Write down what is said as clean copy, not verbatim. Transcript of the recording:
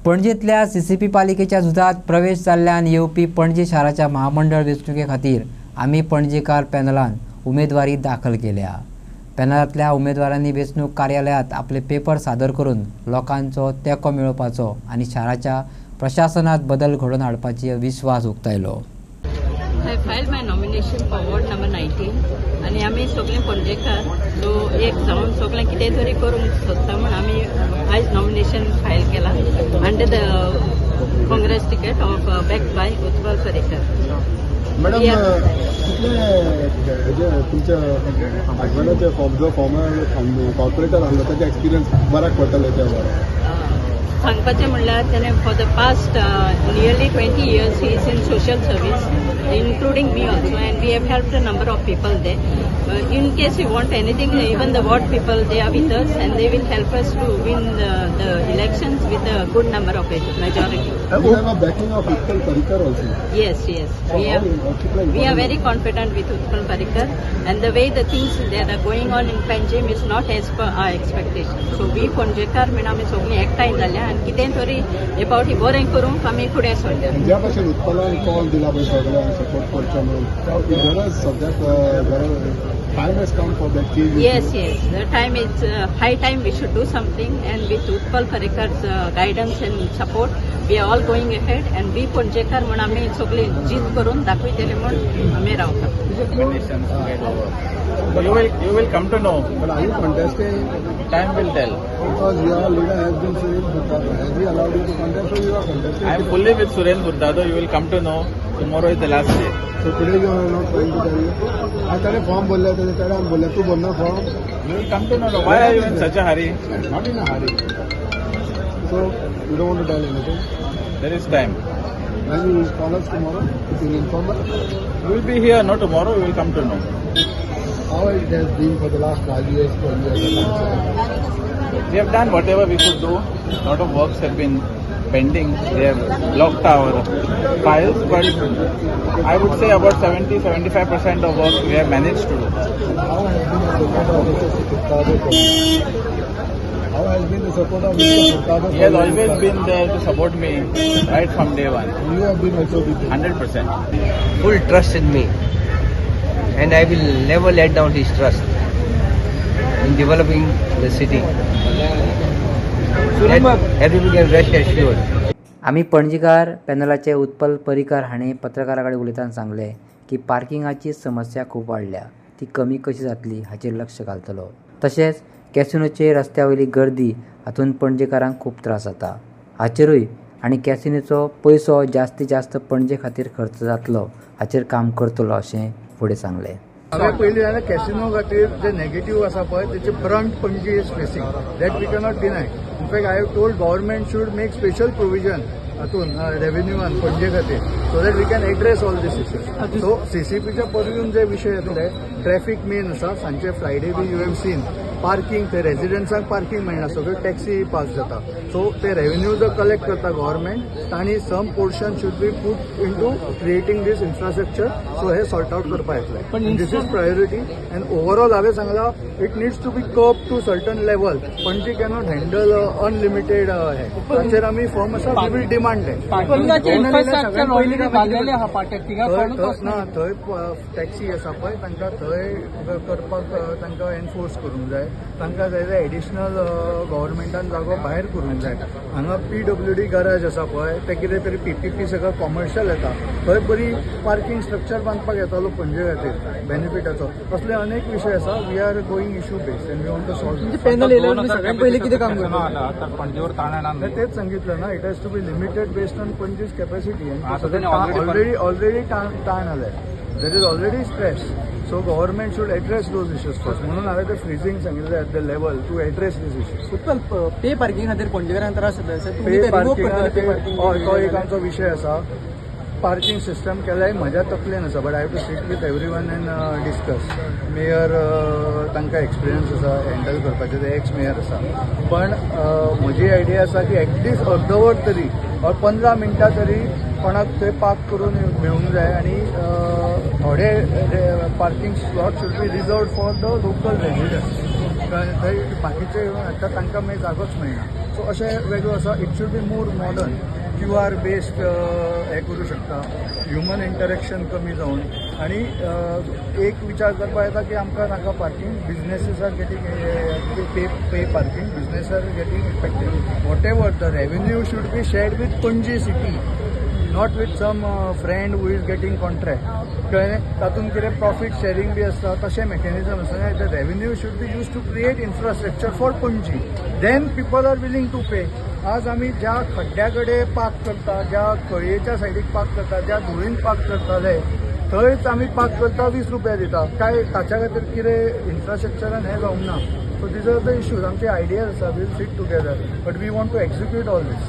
पणजेतल्या CCP पालिकेच्या झुजात प्रवेश जाल्ल्यान येवपी पणजे शाराच्या महामंडळ वेंचणुके खातीर आमी पणजेकार पॅनलान उमेदवारी दाखल केल्या। पॅनलांतल्या उमेदवारांनी वेंचणूक कार्यालयात आपले पेपर सादर करून लोकांचो तेंको मेळोवपाचो आनी शाराच्या प्रशासनात बदल घडोवन हाडपाची विश्वास उक्तायलो। I filed my nomination for ward number 19 आणि आम्ही सगळे पणजेकार सो एक जाऊन सगळे कितें तरी करूंक सोदता म्हण आम्ही आयज नॉमिनेशन फायल केला under the Congress ticket of backed by Utpal Parrikar. Madam तुमच्या हजबंडाचे जो फॉर्मर कॉर्पोरेटर आसलो ताचे एक्सपिरियन्स बऱ्याक पडटले ते सांगपाचें म्हणल्यार तेणें for the past nearly 20 years he is in social service including me also and we have helped a number of people there. In case you want anything, even the ward people, they are with us and they will help us to win the elections with a good number of majority. And we have a backing of Utpal Parrikar also. Yes. We are very confident with Utpal Parrikar and the way the things that are going on in Panjim is not as per our expectations. So we Panjekar म्हणून आमी सगळीं एकठांय जाल्या आनी कितें तरी हे फावटी बरें करूंक आमी फुडें सरल्या। ज्या भशेन उत्पलान कॉल दिला पळय सगळ्यांक सपोर्ट करचो म्हणून गरज सद्याक time has come for that change. Yes. The time is high time we should do something, and with Utpal Parrikar's guidance and support, we are all going ahead. And we Ponjekar म्हणून आम्ही सगळे जीत करून दाखयतले म्हणून आम्ही रावता। You will come to know. But are you contesting? Time will tell. Because your leader has been Suren Furtado. Has he allowed you to contest or you are contesting? I am fully with Suren Furtado. You will come to know. Tomorrow is the last day. So today you are not trying to tell you. I thought form बोलले थे तेरे हम बोले तू बोलना form. You will come to know. Why are you in such a hurry? Not in a hurry. So you don't want to tell anything. There is time. When you will call us tomorrow, you will inform us. You will be here. No, tomorrow you will come to know. How it has been for the last 5 years, 12 years. We have done whatever we could do. A lot of works have been pending. They have blocked our files, but I would say about 70-75% of work we have managed to do. How has been the support of Mr. Furtado? How has been the support of Mr. Furtado? He has always been there to support me right from day one. You have been also with him. 100%. Full trust in me, and I will never let down his trust in developing the city. Everybody can rest assured. आमी पणजेकार पॅनलाचे उत्पल पर्रीकर हाणें पत्रकारां कडेन उलयतना सांगले की पार्किंगाची समस्या खूब वाडल्या, ती कमी कशी जातली हाचेर लक्ष घालतलो। तशेंच कॅसिनोचे रस्त्या वयली गर्दी हातून पणजेकारांक खूब त्रास जाता हाचेरूय आनी कॅसिनोचो पयसो जास्तीत जास्त पणजे खातीर खर्च जातलो हाचेर काम करतलो अशें फुडें सांगलें। हांवें पयलीं जाल्यार कॅसिनो खातीर जे नेगेटीव आसा पळय तेचे front Panaji is facing that we cannot deny. In fact I have told government should make special provision हातून रेव्हेन्यूआन पणजे खातीर so that we can address all these issues. So सीसीपीच्या परसून जे विशय येतले ट्रॅफिक मेन आसा सांजचे Friday be you have seen parking ते रेजिडेंट्सांक पार्किंग मेळना सगळ्यो टॅक्सी पास जाता सो ते रेव्हेन्यू जो कलेक्ट करता गव्हर्नमेंट तांणी some portion should be put into creating these infrastructure so हे सॉर्ट आउट करपा येतले। This is priority and overall हांवें सांगलां it needs to be curb to certain level Panaji cannot handle unlimited हे ताचेर आमी फर्म आसा वी वील डिमांड ते ना थंय टॅक्सी आसा पळय तांकां थंय करपाक तांकां एनफोर्स करूंक जाय तांकां जाय जाल्यार एडिशनल गव्हर्नमेंटान जागो भायर करूंक जाय। हांगा PWD गराज आसा पळय ते कितें तरी PPP सगळं कॉमर्शियल येता थंय बरी पार्किंग स्ट्रक्चर बांदपाक येतालो पणजे खातीर बेनिफिटाचो असले अनेक विशय आसा we are going issue based and we want to solve. Panel येयल्यार सगळ्यात पयलीं कितें काम करता पणजेवर ताण येणार तेच सांगितलं ना it has to be limited based on Panaji's capacity already ताण आलाय there is already stress so government should address those issues first म्हणून हांवें ते फ्रीजिंग सांगितलें at the level to address these issues. Utpal pay parking खातीर पणजेकारांक त्रास जाता पे पार्किंग हय तो एक आमचो विशय आसा पार्किंग सिस्टम केल्याय म्हज्या तकलेन आसा but I have to sit with everyone and discuss mayor तांकां एक्सपिरियन्स आसा हँडल करपाचें ते एक्स मेयर आसा पण म्हजी आयडिया आसा की एटलिस्ट अर्दवर तरी 15 मिनटां तरी कोणाक थंय पार्क करून मेळूंक जाय आनी थोडे parking slot should be reserved for the local residents थंय बाकीचे येता तांकां मागीर जागोच मेळना. सो अशें वेगळो आसा. It should be more modern, QR based हे करूं शकता, ह्युमन इंटरेक्शन कमी जावन. आनी एक विचार करपा येता की आमकां नाका parking, businesses are getting pay parking, business are getting affected. Whatever the revenue should be shared with Panaji city, not with some friend who is getting contract. कळ्ळें? तातूंत कितें प्रॉफीट शेअरिंग बी आसता तशें मेकॅनिझम आसता. The revenue should be use to create infrastructure for Panaji, then people are willing to pay. आज आमी ज्या खड्ड्या कडेन पार्क करता, ज्या खळयेच्या सायडीक पार्क करता, ज्या धुळीन पार्क करताले थंयच आमी पार्क करता 20 रुपया दिता. काय ताच्या खातीर कितें इन्फ्रास्ट्रक्चरान हें जावंक ना. So these are the issues. आमचे आयडियाज आसा, we'll sit together, but we want to execute all this.